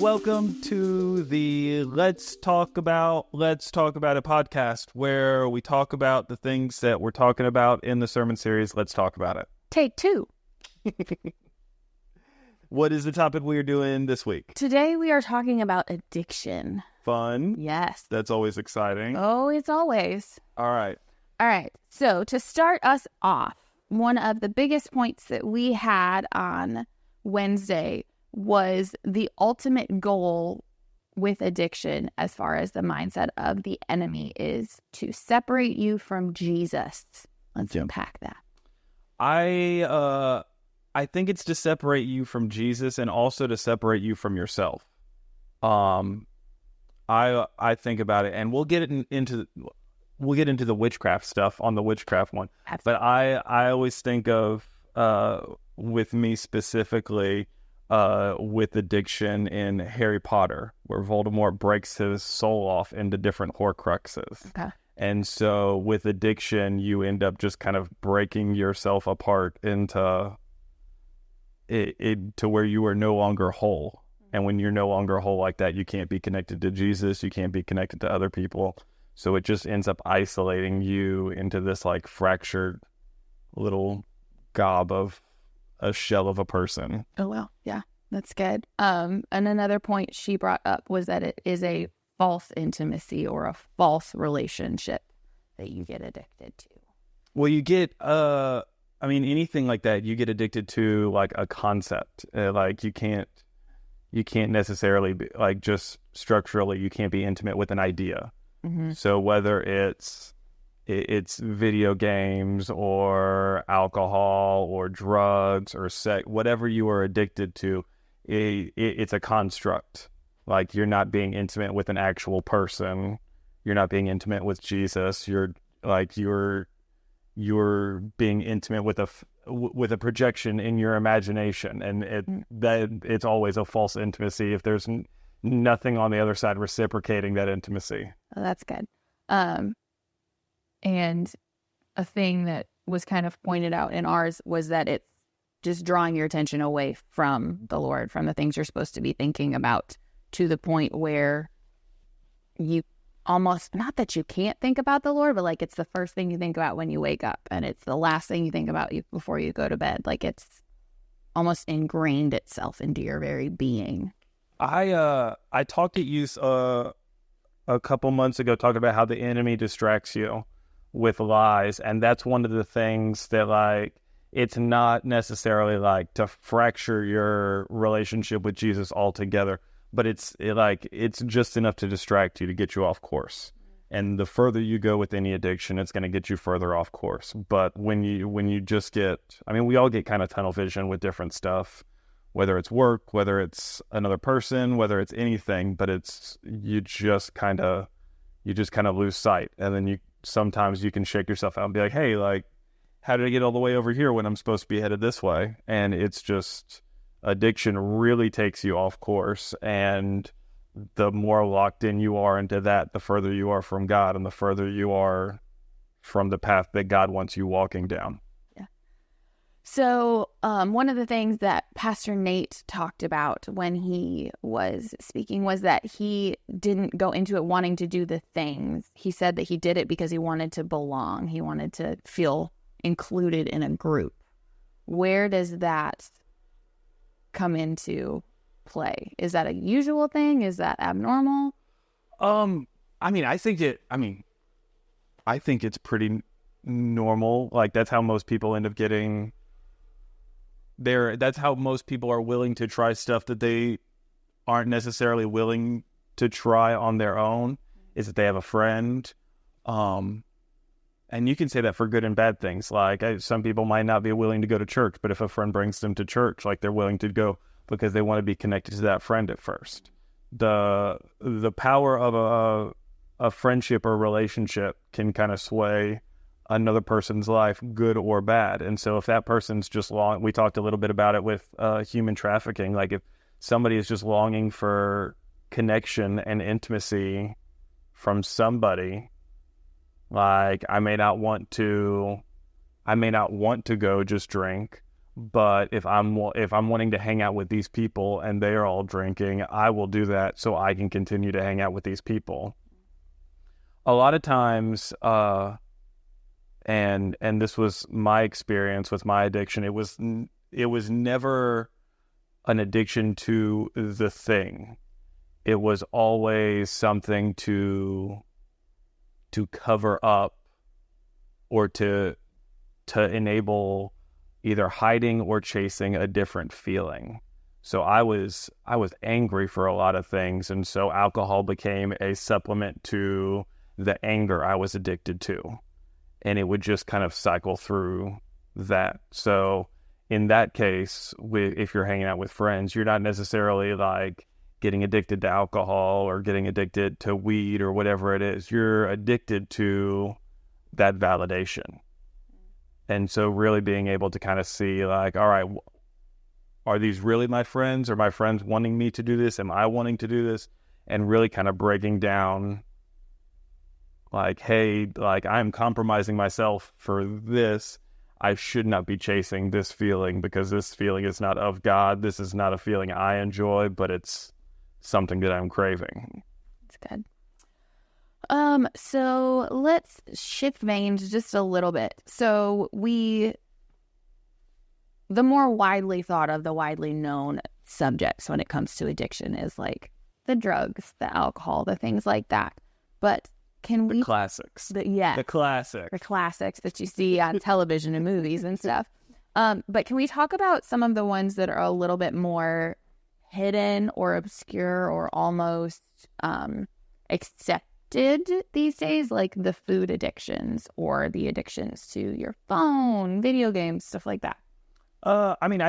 Welcome to the Let's Talk About It podcast, where we talk about the things that we're talking about in the sermon series. Let's talk about it. Take 2. What is the topic we are doing this week? Today we are talking about addiction. Fun. Yes. That's always exciting. Oh, it's always. All right. So to start us off, one of the biggest points that we had on Wednesday was the ultimate goal with addiction, as far as the mindset of the enemy, is to separate you from Jesus. Let's unpack that. I think it's to separate you from Jesus and also to separate you from yourself. I think about it, and we'll get into the witchcraft stuff on the witchcraft one. Absolutely. But I always think of with me specifically with addiction in Harry Potter, where Voldemort breaks his soul off into different Horcruxes. Okay. And so with addiction, you end up just kind of breaking yourself apart into to where you are no longer whole. And when you're no longer whole like that, you can't be connected to Jesus. You can't be connected to other people. So it just ends up isolating you into this like fractured little gob of a shell of a person. Oh, well, yeah, that's good. And another point she brought up was that it is a false intimacy or a false relationship that you get addicted to. Well, you get, anything like that, you get addicted to like a concept. Like you can't necessarily be, like, just structurally, you can't be intimate with an idea. Mm-hmm. So whether it's video games or alcohol or drugs or sex, whatever you are addicted to, it's a construct. Like, you're not being intimate with an actual person. You're not being intimate with Jesus. You're being intimate with a projection in your imagination, and it's always a false intimacy if there's nothing on the other side reciprocating that intimacy. Oh, that's good. And a thing that was kind of pointed out in ours was that it's just drawing your attention away from the Lord, from the things you're supposed to be thinking about, to the point where you almost, not that you can't think about the Lord, but like it's the first thing you think about when you wake up, and it's the last thing you think about before you go to bed. Like, it's almost ingrained itself into your very being. I talked to you a couple months ago talking about how the enemy distracts you with lies, and that's one of the things that, like, it's not necessarily like to fracture your relationship with Jesus altogether, but it's just enough to distract you, to get you off course. And the further you go with any addiction, it's going to get you further off course. But when you just get, we all get kind of tunnel vision with different stuff, whether it's work, whether it's another person, whether it's anything, but you just kind of lose sight. And then sometimes you can shake yourself out and be like, hey, like, how did I get all the way over here when I'm supposed to be headed this way? And it's just, addiction really takes you off course, and the more locked in you are into that, the further you are from God, and the further you are from the path that God wants you walking down. Yeah. So one of the things that Pastor Nate talked about when he was speaking was that he didn't go into it wanting to do the things. He said that he did it because he wanted to belong. He wanted to feel included in a group. Where does that come into play? Is that a usual thing? Is that abnormal? I think it's pretty normal. Like, that's how most people end up getting there. That's how most people are willing to try stuff that they aren't necessarily willing to try on their own, is that they have a friend. And you can say that for good and bad things. Like, some people might not be willing to go to church, but if a friend brings them to church, like, they're willing to go because they want to be connected to that friend at first. The power of a friendship or relationship can kind of sway another person's life, good or bad. And so if that person's just we talked a little bit about it with human trafficking. Like, if somebody is just longing for connection and intimacy from somebody, like, I may not want to go just drink, But if I'm wanting to hang out with these people and they are all drinking, I will do that so I can continue to hang out with these people. A lot of times, and this was my experience with my addiction, it was never an addiction to the thing. It was always something to cover up or to enable either hiding or chasing a different feeling. So I was angry for a lot of things, and so alcohol became a supplement to the anger I was addicted to. And it would just kind of cycle through that. So in that case, if you're hanging out with friends, you're not necessarily like getting addicted to alcohol or getting addicted to weed or whatever it is. You're addicted to that validation. And so really being able to kind of see like, all right, are these really my friends? Are my friends wanting me to do this? Am I wanting to do this? And really kind of breaking down like, hey, like I'm compromising myself for this. I should not be chasing this feeling because this feeling is not of God. This is not a feeling I enjoy, but it's something that I'm craving. That's good. So let's shift veins just a little bit. So the more widely thought of, the widely known subjects when it comes to addiction is like the drugs, the alcohol, the things like that. But the classics. The classics that you see on television and movies and stuff. But can we talk about some of the ones that are a little bit more hidden or obscure or almost accepted these days, like the food addictions or the addictions to your phone, video games, stuff like that? I mean,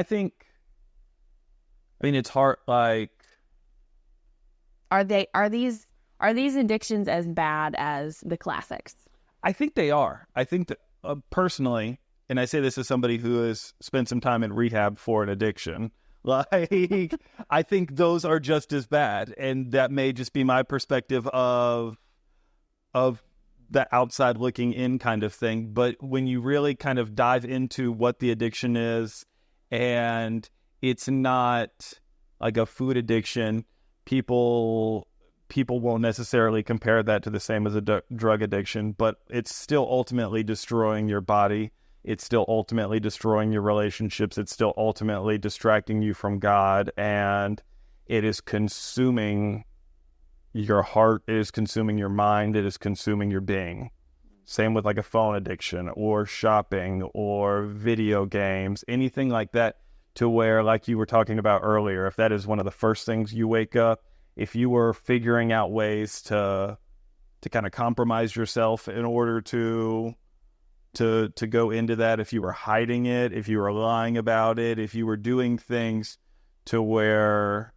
it's hard. Like, are these addictions as bad as the classics? I think they are. I think that personally, and I say this as somebody who has spent some time in rehab for an addiction, like I think those are just as bad, and that may just be my perspective of the outside looking in kind of thing. But when you really kind of dive into what the addiction is, and it's not like a food addiction, people won't necessarily compare that to the same as a drug addiction, but it's still ultimately destroying your body. It's still ultimately destroying your relationships. It's still ultimately distracting you from God, and it is consuming your heart, it is consuming your mind, it is consuming your being. Same with like a phone addiction or shopping or video games, anything like that, to where, like you were talking about earlier, if that is one of the first things you wake up, if you were figuring out ways to kind of compromise yourself in order to go into that, if you were hiding it, if you were lying about it, if you were doing things to where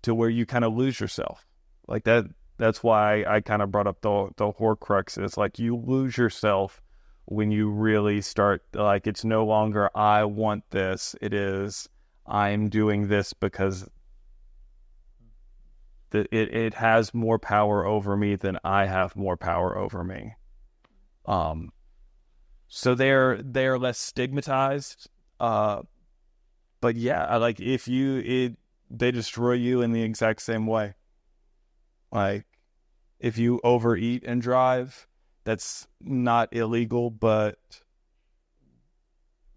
you kind of lose yourself like that. That's why I kind of brought up the Horcrux. It's like you lose yourself when you really start, like, it's no longer I want this. It is I'm doing this because it has more power over me than I have more power over me. So they're less stigmatized. But yeah, like they destroy you in the exact same way. Like if you overeat and drive, that's not illegal, but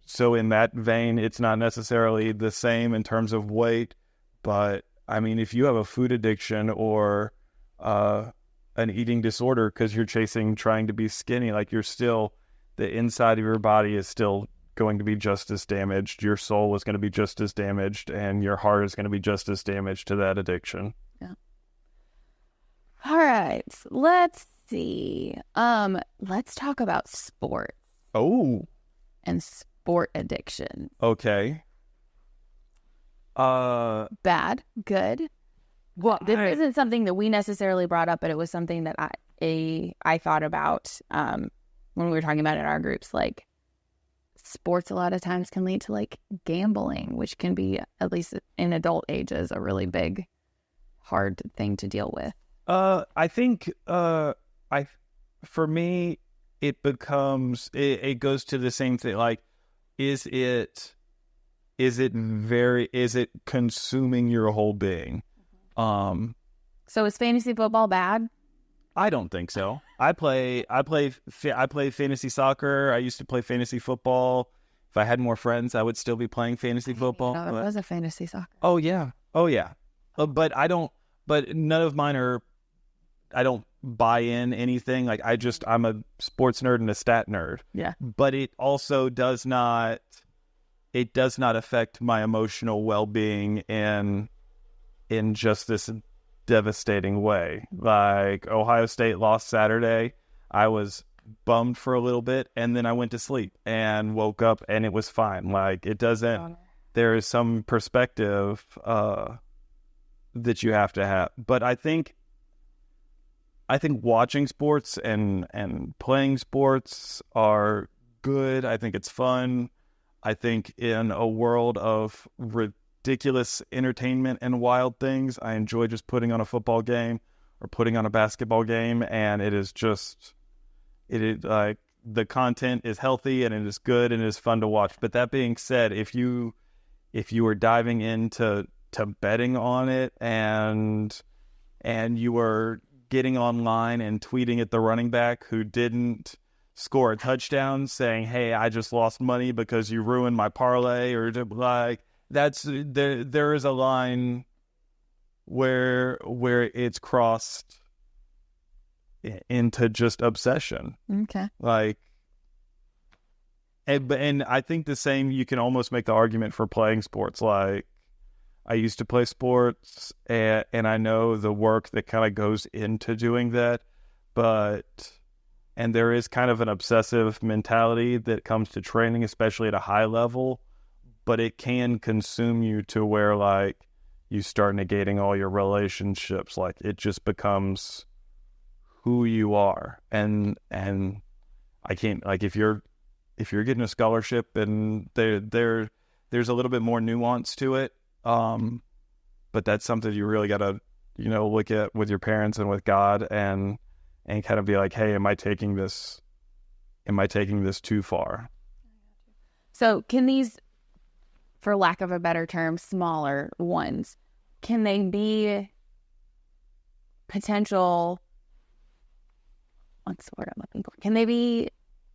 so in that vein, it's not necessarily the same in terms of weight. But I mean, if you have a food addiction or an eating disorder because you're trying to be skinny, like the inside of your body is still going to be just as damaged. Your soul is going to be just as damaged, and your heart is going to be just as damaged to that addiction. Yeah. All right. Let's see. Let's talk about sports. Oh. And sport addiction. Okay. Bad, good. Well, this isn't something that we necessarily brought up, but it was something that I thought about when we were talking about it in our groups. Like, sports a lot of times can lead to like gambling, which can be, at least in adult ages, a really big, hard thing to deal with. I think for me, it becomes it goes to the same thing. Like is it consuming your whole being? So is fantasy football bad? I don't think so. I play fantasy soccer. I used to play fantasy football. If I had more friends, I would still be playing fantasy football. No, that was a fantasy soccer. Oh yeah. But none of mine are. I don't buy in anything. Like I'm a sports nerd and a stat nerd. Yeah. But it also does not. It does not affect my emotional well-being in just this devastating way. Like Ohio State lost Saturday. I was bummed for a little bit, and then I went to sleep and woke up, and it was fine. Like it doesn't. There is some perspective that you have to have, but I think watching sports and playing sports are good. I think it's fun. I think in a world of ridiculous entertainment and wild things, I enjoy just putting on a football game or putting on a basketball game, and it is like the content is healthy and it is good and it is fun to watch. But that being said, if you are diving into betting on it and you are getting online and tweeting at the running back who didn't score a touchdown saying, "Hey, I just lost money because you ruined my parlay," or like there is a line where it's crossed into just obsession. Okay. Like, and I think the same, you can almost make the argument for playing sports. Like, I used to play sports, and I know the work that kind of goes into doing that, and there is kind of an obsessive mentality that comes to training, especially at a high level, but it can consume you to where, like, you start negating all your relationships. Like, it just becomes who you are. And I can't, like, if you're getting a scholarship and there's a little bit more nuance to it, but that's something you really got to, look at with your parents and with God and kind of be like, hey, am I taking this too far? So can these, for lack of a better term, smaller ones, can they be potential, what's the word I'm looking for? Can they be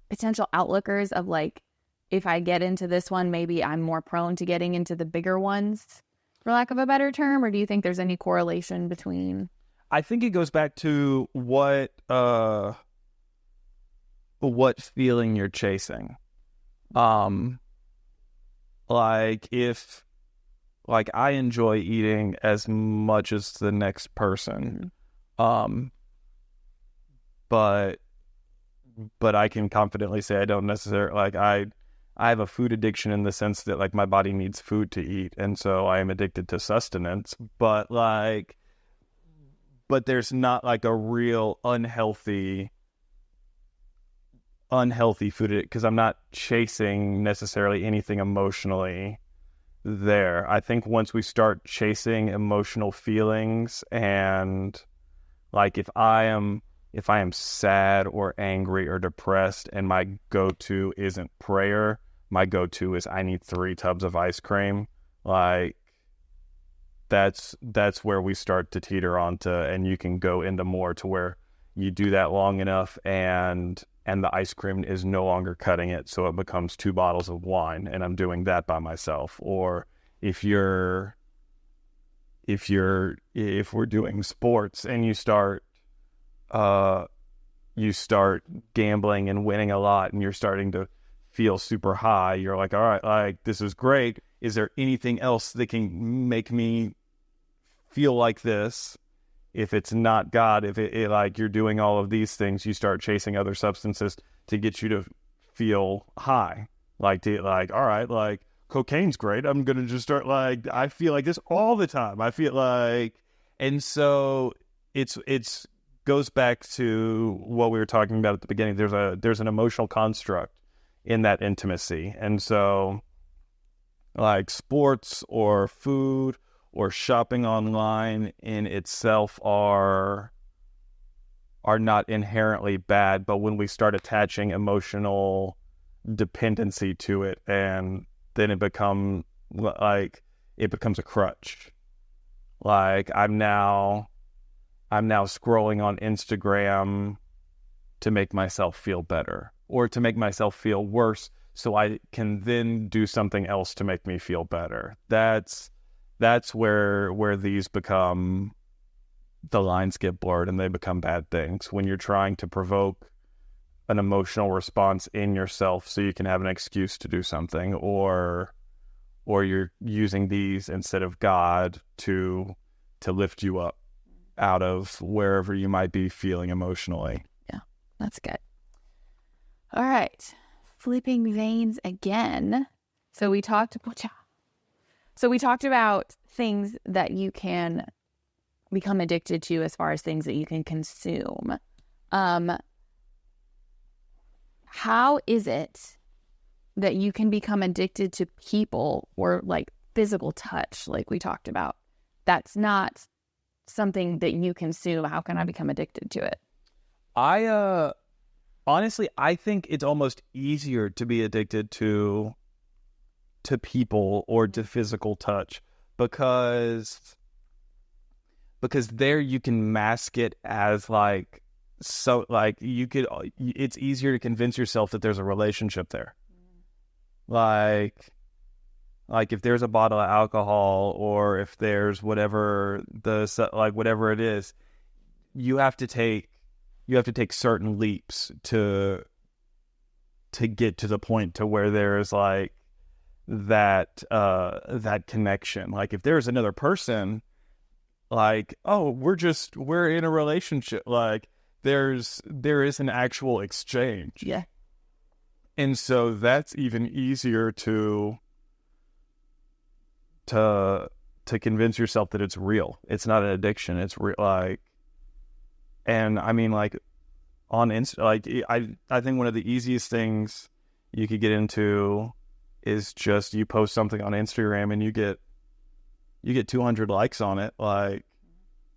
potential outlookers of, like, if I get into this one, maybe I'm more prone to getting into the bigger ones, for lack of a better term? Or do you think there's any correlation between? I think it goes back to what feeling you're chasing. Like, if, like, I enjoy eating as much as the next person, but I can confidently say I don't necessarily, like, I have a food addiction in the sense that, like, my body needs food to eat, and so I am addicted to sustenance, but there's not, like, a real unhealthy food, because I'm not chasing necessarily anything emotionally there. I think once we start chasing emotional feelings, and, like, if I am sad or angry or depressed and my go-to isn't prayer, my go-to is I need 3 tubs of ice cream, like, that's where we start to teeter onto, and you can go into more to where you do that long enough and the ice cream is no longer cutting it, so it becomes 2 bottles of wine, and I'm doing that by myself. Or if we're doing sports and you start gambling and winning a lot and you're starting to feel super high, you're like, all right, like, this is great. Is there anything else that can make me feel like this? If it's not God, if it like, you're doing all of these things, you start chasing other substances to get you to feel high. Like, all right, like, cocaine's great. I'm going to just start, like, I feel like this all the time. I feel like, and so it's goes back to what we were talking about at the beginning. There's an emotional construct in that intimacy. And so, like, sports or food or shopping online in itself are not inherently bad, but when we start attaching emotional dependency to it, and then it becomes a crutch. Like I'm now scrolling on Instagram to make myself feel better or to make myself feel worse so I can then do something else to make me feel better. That's where these become, the lines get blurred and they become bad things, when you're trying to provoke an emotional response in yourself so you can have an excuse to do something, or you're using these instead of God to lift you up out of wherever you might be feeling emotionally. Yeah, that's good. All right. Flipping veins again. So we talked about things that you can become addicted to as far as things that you can consume. How is it that you can become addicted to people or like physical touch, like we talked about? That's not something that you consume. How can I become addicted to it? Honestly, I think it's almost easier to be addicted to people or to physical touch because there you can mask it as like, so like it's easier to convince yourself that there's a relationship there. Like if there's a bottle of alcohol, or if there's whatever whatever it is, you have to take certain leaps to get to the point to where there's like that connection. Like if there's another person, like, oh, we're in a relationship, like there is an actual exchange. Yeah. And so that's even easier to convince yourself that it's real. It's not an addiction. It's real. Like, and I mean, like on like I think one of the easiest things you could get into is just you post something on Instagram and you get 200 likes on it. Like,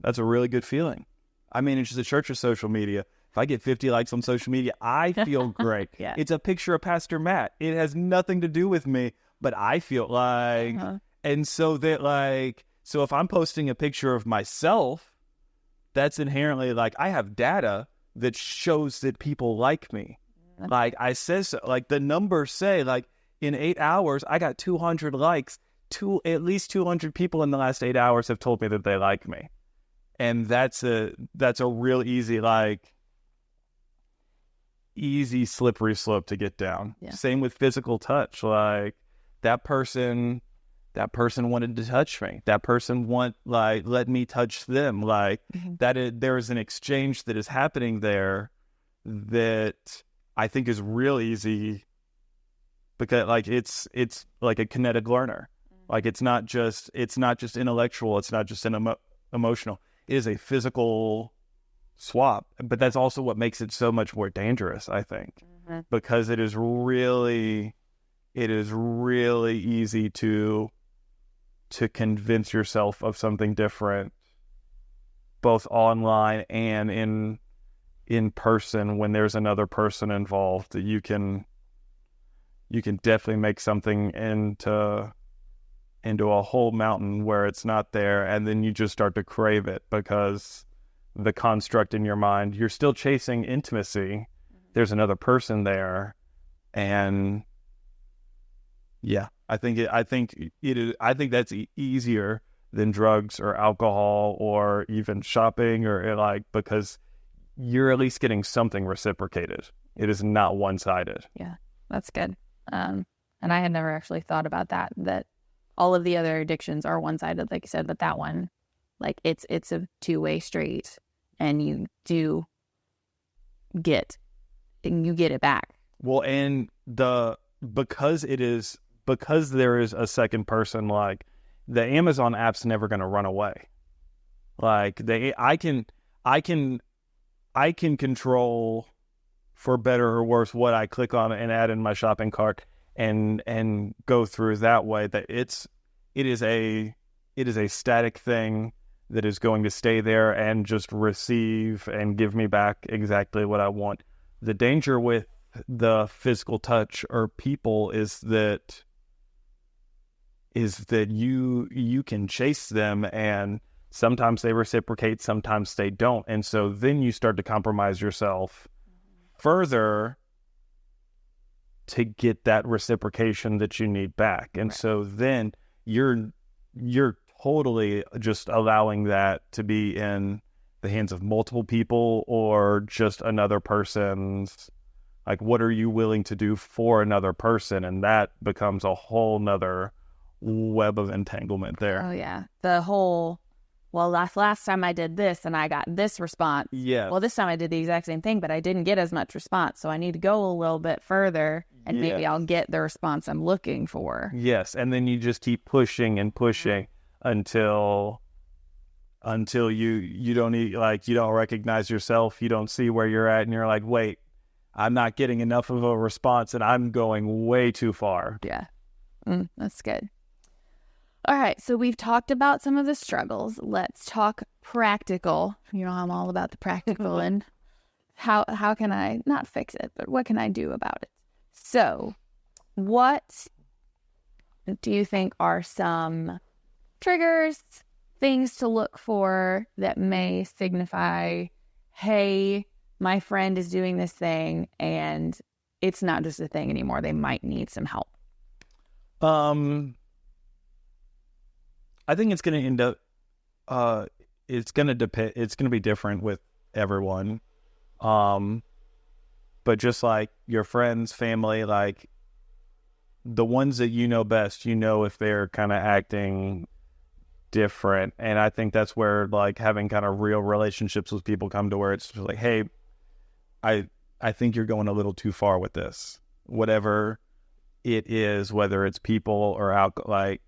that's a really good feeling. I mean, it's just the church of social media. If I get 50 likes on social media, I feel great. Yeah. It's a picture of Pastor Matt. It has nothing to do with me, but I feel like, and so that like, so if I'm posting a picture of myself, that's inherently like, I have data that shows that people like me. Like I says, so, like the numbers say, like in 8 hours, I got 200 likes. At least 200 people in the last 8 hours have told me that they like me. And that's a real easy slippery slope to get down. Yeah. Same Same with physical touch. Like that person wanted to touch me. That person let me touch them. Like there is an exchange that is happening there that I think is real easy, because like it's like a kinetic learner. Like it's not just intellectual. It's not just emotional. It is a physical swap. But that's also what makes it so much more dangerous, I think, because it is really easy to convince yourself of something different, both online and in person. When there's another person involved, you can definitely make something into a whole mountain where it's not there, and then you just start to crave it because the construct in your mind, you're still chasing intimacy. There's another person there, and yeah, I think that's easier than drugs or alcohol or even shopping or like, because you're at least getting something reciprocated. It is not one-sided. Yeah, that's good. And I had never actually thought about that all of the other addictions are one-sided, like you said, but that one, like it's a two-way street, and you do get it back. Well, and because there is a second person, like the Amazon app's never going to run away. Like I can control, for better or worse, what I click on and add in my shopping cart and go through that way. That it is a static thing that is going to stay there and just receive and give me back exactly what I want. The danger with the physical touch or people is that you can chase them, and sometimes they reciprocate, sometimes they don't. And so then you start to compromise yourself further to get that reciprocation that you need back. And so then you're totally just allowing that to be in the hands of multiple people or just another person's, like, what are you willing to do for another person? And that becomes a whole nother web of entanglement there. Oh yeah. The whole, well, last time I did this and I got this response. Yeah. Well, this time I did the exact same thing, but I didn't get as much response. So I need to go a little bit further and maybe I'll get the response I'm looking for. Yes. And then you just keep pushing and pushing until you don't you don't recognize yourself. You don't see where you're at, and you're like, wait, I'm not getting enough of a response and I'm going way too far. Yeah. That's good. All right, so we've talked about some of the struggles. Let's talk practical. You know, I'm all about the practical and how can I not fix it, but what can I do about it? So, what do you think are some triggers, things to look for that may signify, hey, my friend is doing this thing and it's not just a thing anymore. They might need some help. I think it's going to end up, it's going to depend, it's going to be different with everyone. But just like your friends, family, like the ones that you know best, you know if they're kind of acting different. And I think that's where like having kind of real relationships with people come to, where it's just like, hey, I think you're going a little too far with this. Whatever it is, whether it's people or like,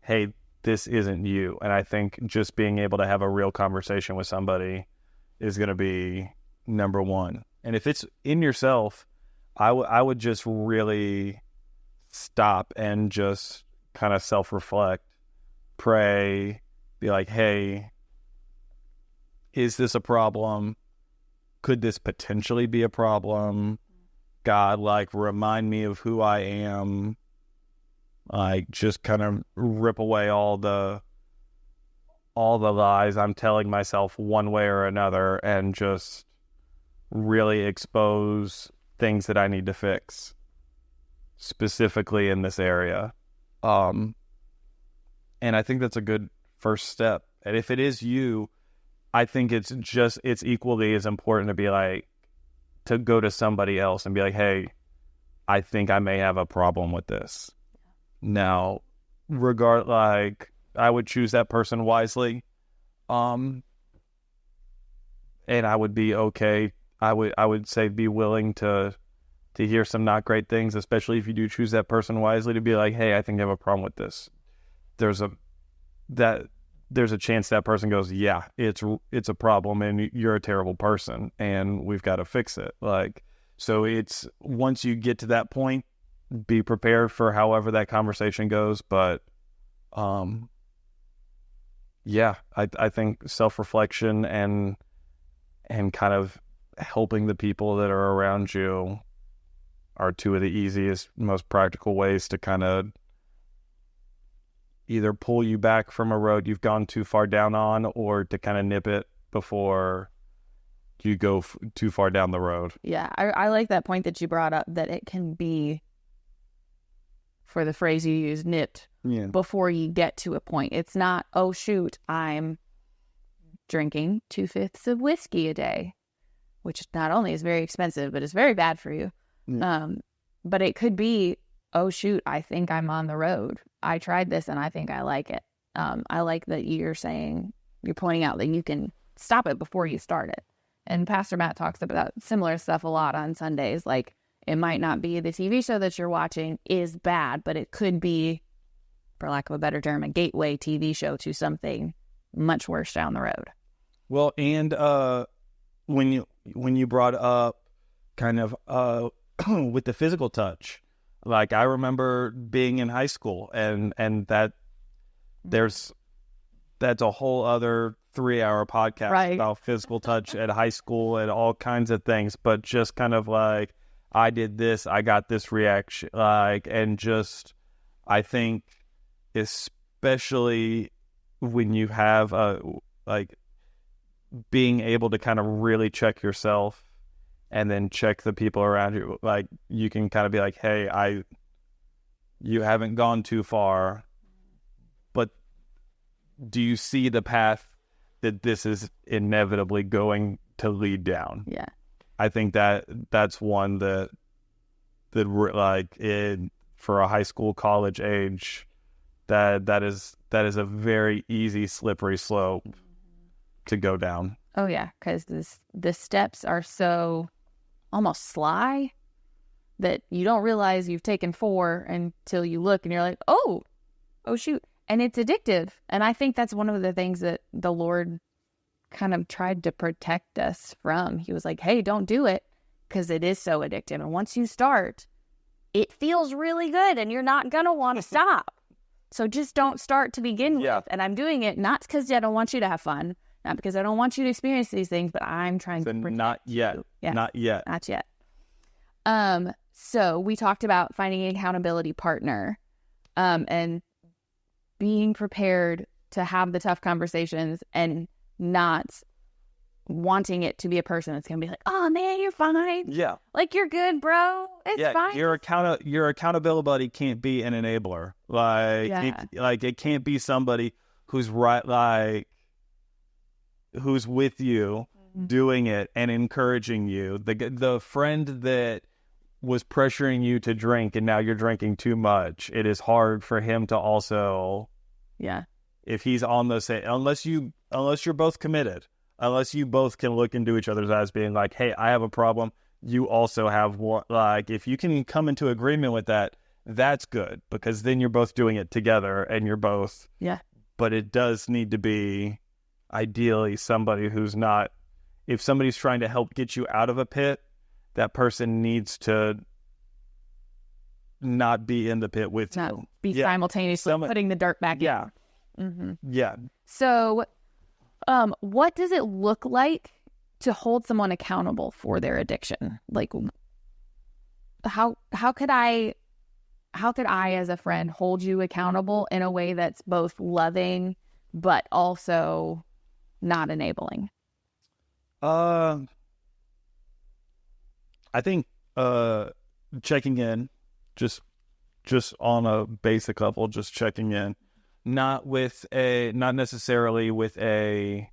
hey, this isn't you. And I think just being able to have a real conversation with somebody is going to be number one. And if it's in yourself, I would just really stop and just kind of self-reflect, pray, be like, hey, is this a problem? Could this potentially be a problem? God, like, remind me of who I am. Like, just kind of rip away all the lies I'm telling myself one way or another, and just really expose things that I need to fix, specifically in this area. And I think that's a good first step. And if it is you, I think it's equally as important to be like, to go to somebody else and be like, hey, I think I may have a problem with this. Now, I would choose that person wisely. And I would be okay. I would say be willing to hear some not great things, especially if you do choose that person wisely, to be like, hey, I think I have a problem with this. There's a chance that person goes, yeah, it's a problem and you're a terrible person and we've got to fix it. Like, so it's, once you get to that point, be prepared for however that conversation goes. But, yeah, I think self-reflection and kind of helping the people that are around you are two of the easiest, most practical ways to kind of either pull you back from a road you've gone too far down on, or to kind of nip it before you go too far down the road. Yeah, I like that point that you brought up, that it can be, for the phrase you use, nipped before you get to a point. It's not, oh shoot, I'm drinking 2/5 of whiskey a day, which not only is very expensive, but it's very bad for you. But it could be, oh shoot, I think I'm on the road. I tried this and I think I like it. I like that you're pointing out that you can stop it before you start it. And Pastor Matt talks about similar stuff a lot on Sundays. Like, it might not be the TV show that you're watching is bad, but it could be, for lack of a better term, a gateway TV show to something much worse down the road. Well, and when you brought up kind of with the physical touch, like, I remember being in high school and that that's a whole other 3-hour podcast about physical touch at high school and all kinds of things. But just kind of like, I did this, I got this reaction, like, and just, I think, especially when you have like being able to kind of really check yourself and then check the people around you, like you can kind of be like, hey, you haven't gone too far, but do you see the path that this is inevitably going to lead down? Yeah. I think that's one that like for a high school, college age, that is a very easy slippery slope to go down. Oh yeah, because the steps are so almost sly that you don't realize you've taken 4 until you look and you're like, oh shoot, and it's addictive. And I think that's one of the things that the Lord kind of tried to protect us from. He was like, hey, don't do it because it is so addictive. And once you start, it feels really good and you're not going to want to stop. So just don't start to begin with. And I'm doing it not because I don't want you to have fun, not because I don't want you to experience these things, but I'm trying to protect not yet. you. Yeah. Not yet. Not yet. So we talked about finding an accountability partner, and being prepared to have the tough conversations and not wanting it to be a person that's going to be like, oh man, you're fine. Yeah. Like, you're good, bro. It's fine. Your accountability buddy can't be an enabler. Like, it can't be somebody who's who's with you doing it and encouraging you. The friend that was pressuring you to drink and now you're drinking too much, it is hard for him to also, if he's on the same, unless you're both committed, unless you both can look into each other's eyes being like, hey, I have a problem, you also have one. Like, if you can come into agreement with that, that's good, because then you're both doing it together and you're both, but it does need to be ideally somebody who's not, if somebody's trying to help get you out of a pit, that person needs to not be in the pit with you. Not be simultaneously putting the dirt back in. Mm-hmm. Yeah. So, what does it look like to hold someone accountable for their addiction? Like, how could I as a friend hold you accountable in a way that's both loving but also not enabling? I think checking in, just on a basic level, just checking in, not necessarily with a,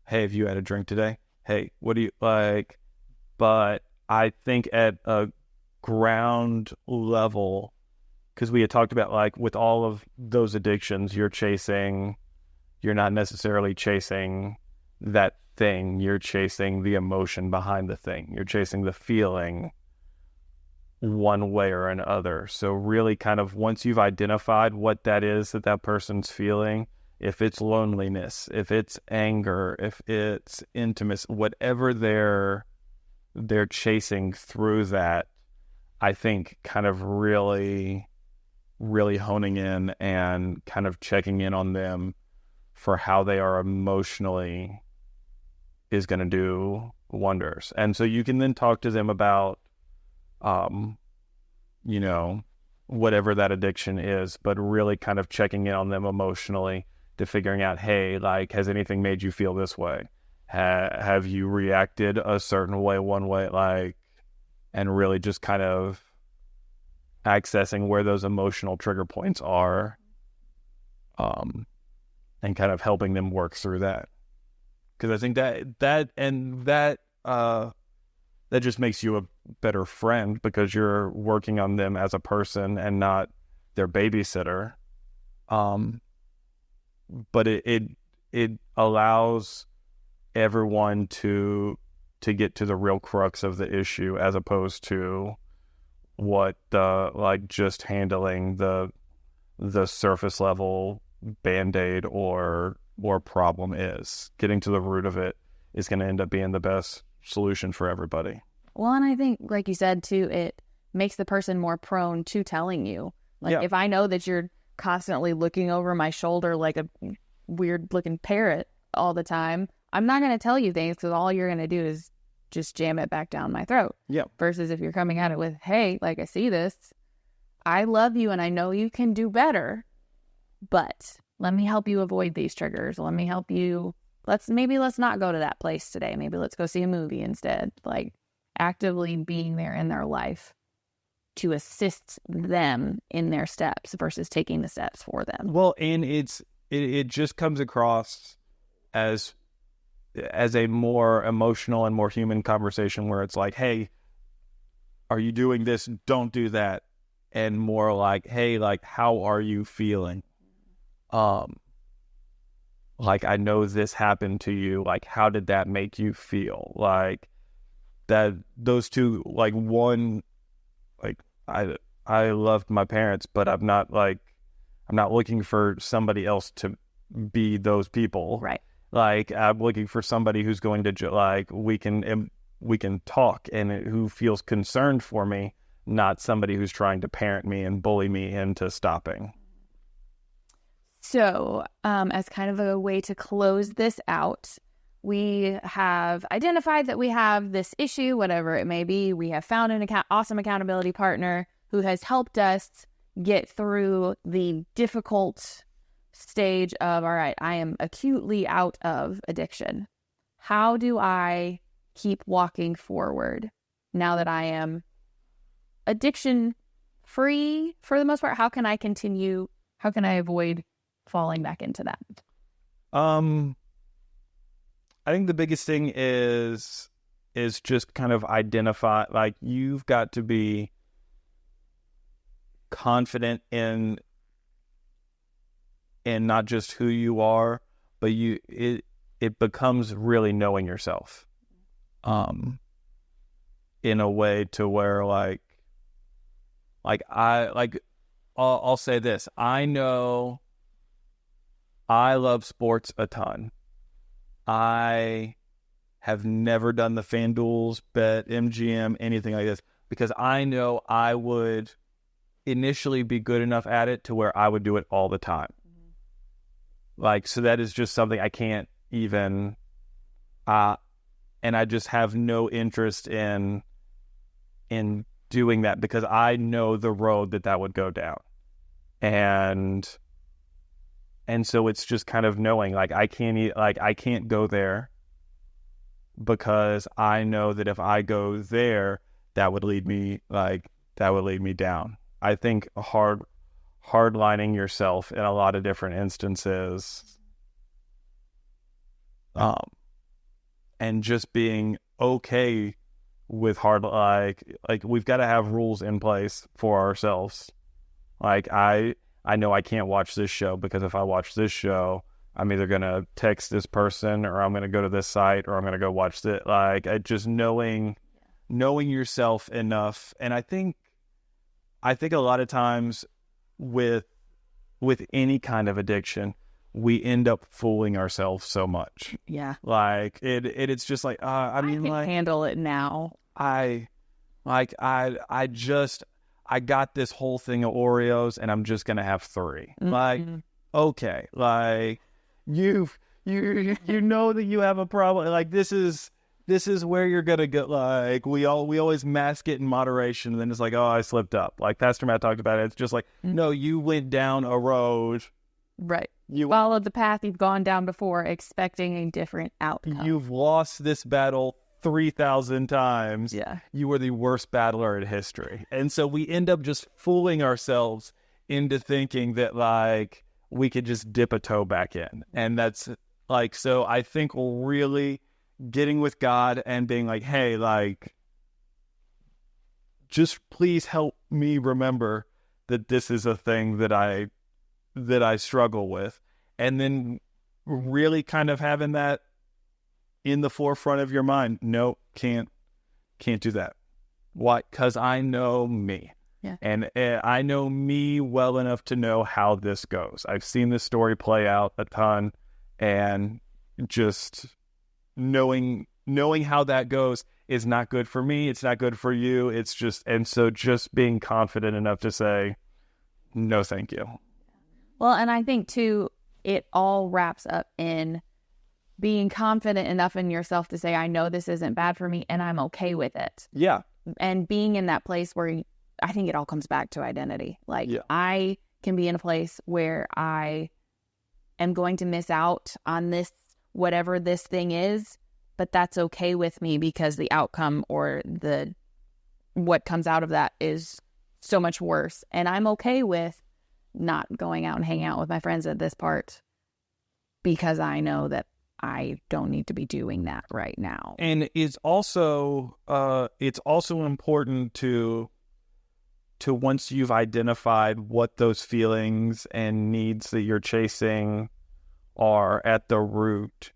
hey, have you had a drink today? Hey, what do you like? But I think at a ground level, because we had talked about, like, with all of those addictions, you're not necessarily chasing that thing, you're chasing the emotion behind the thing, you're chasing the feeling one way or another. So really, kind of, once you've identified what that is that person's feeling, if it's loneliness, if it's anger, if it's intimacy, whatever they're chasing through that, I think kind of really, really honing in and kind of checking in on them for how they are emotionally is going to do wonders. And so you can then talk to them about, whatever that addiction is, but really kind of checking in on them emotionally to figuring out, hey, like, has anything made you feel this way? Have you reacted a certain way, one way, like, and really just kind of accessing where those emotional trigger points are, and kind of helping them work through that. Because I think that just makes you a better friend, because you're working on them as a person and not their babysitter. But it allows everyone to get to the real crux of the issue, as opposed to what just handling the surface level Band-Aid or problem is. Getting to the root of it is going to end up being the best solution for everybody. Well, and I think, like you said too, it makes the person more prone to telling you. Like, if I know that you're constantly looking over my shoulder like a weird looking parrot all the time, I'm not going to tell you things, because all you're going to do is just jam it back down my throat. Yeah. Versus if you're coming at it with, hey, like, I see this, I love you and I know you can do better, but let me help you avoid these triggers. Let me help you. Let's not go to that place today. Maybe let's go see a movie instead. Like, actively being there in their life to assist them in their steps versus taking the steps for them. Well, and it just comes across as a more emotional and more human conversation where it's like, hey, are you doing this? Don't do that. And more like, hey, like, how are you feeling? Like, I know this happened to you. Like, how did that make you feel? Like, that, those two, like, one, like, I loved my parents, but I'm not looking for somebody else to be those people. Right. Like, I'm looking for somebody who's going to, like, we can talk and who feels concerned for me, not somebody who's trying to parent me and bully me into stopping. So, as kind of a way to close this out, we have identified that we have this issue, whatever it may be. We have found an awesome accountability partner who has helped us get through the difficult stage of, all right, I am acutely out of addiction. How do I keep walking forward now that I am addiction free for the most part? How can I continue? How can I avoid falling back into that? I think the biggest thing is just kind of identify, like, you've got to be confident in not just who you are, but it becomes really knowing yourself, in a way to where I'll say this. I know I love sports a ton. I have never done the FanDuel's bet, MGM, anything like this, because I know I would initially be good enough at it to where I would do it all the time. Like, so that is just something I can't even, and I just have no interest in doing that because I know the road that would go down. And so it's just kind of knowing, like, I can't go there because I know that if I go there, that would lead me down. I think hardlining yourself in a lot of different instances, and just being okay with like we've got to have rules in place for ourselves. Like, I know I can't watch this show because if I watch this show, I'm either going to text this person or I'm going to go to this site or I'm going to go watch this. Like, just knowing yourself enough. And I think a lot of times with any kind of addiction, we end up fooling ourselves so much. Yeah. Like, it's just like, I mean, can like, handle it now. I got this whole thing of Oreos and I'm just going to have 3. Mm-hmm. Like, okay. Like, you know that you have a problem. Like, this is where you're going to go. Like, we always mask it in moderation. And then it's like, oh, I slipped up. Like Pastor Matt talked about it. It's just like, no, you went down a road. Right. You followed the path you've gone down before, expecting a different outcome. You've lost this battle 3,000 times. Yeah. You were the worst battler in history. And so we end up just fooling ourselves into thinking that, like, we could just dip a toe back in. And that's like, so I think really getting with God and being like, hey, like, just please help me remember that this is a thing that I struggle with. And then really kind of having that in the forefront of your mind. No, can't do that. Why? Because I know me. Yeah. And I know me well enough to know how this goes. I've seen this story play out a ton, and just knowing how that goes is not good for me. It's not good for you. It's just, and so just being confident enough to say, no, thank you. Well, and I think too, it all wraps up in being confident enough in yourself to say, I know this isn't bad for me and I'm okay with it. Yeah. And being in that place where I think it all comes back to identity. Like, I can be in a place where I am going to miss out on this, whatever this thing is, but that's okay with me because the outcome or what comes out of that is so much worse. And I'm okay with not going out and hanging out with my friends at this part because I know that I don't need to be doing that right now. And it's also important to once you've identified what those feelings and needs that you're chasing are at the root,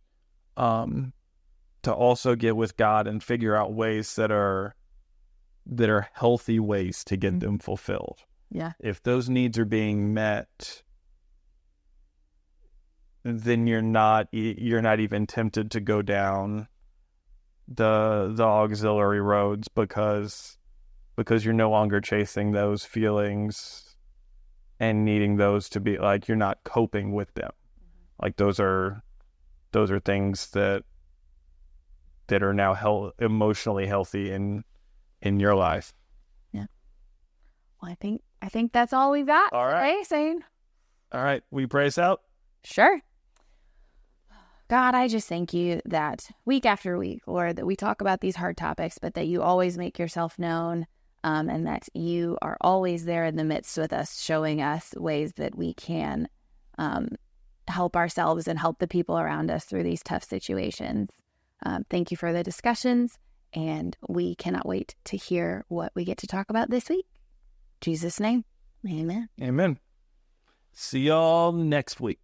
to also get with God and figure out ways that are healthy ways to get them fulfilled. Yeah. If those needs are being met, then you're not even tempted to go down the auxiliary roads because you're no longer chasing those feelings and needing those to be like, you're not coping with them. Like those are things that are now emotionally healthy in your life. Yeah. Well, I think that's all we've got. All right. Hey, Zane. All right. Will you pray us out? Sure. God, I just thank you that week after week, Lord, that we talk about these hard topics, but that you always make yourself known, and that you are always there in the midst with us, showing us ways that we can help ourselves and help the people around us through these tough situations. Thank you for the discussions, and we cannot wait to hear what we get to talk about this week. In Jesus' name, amen. Amen. See y'all next week.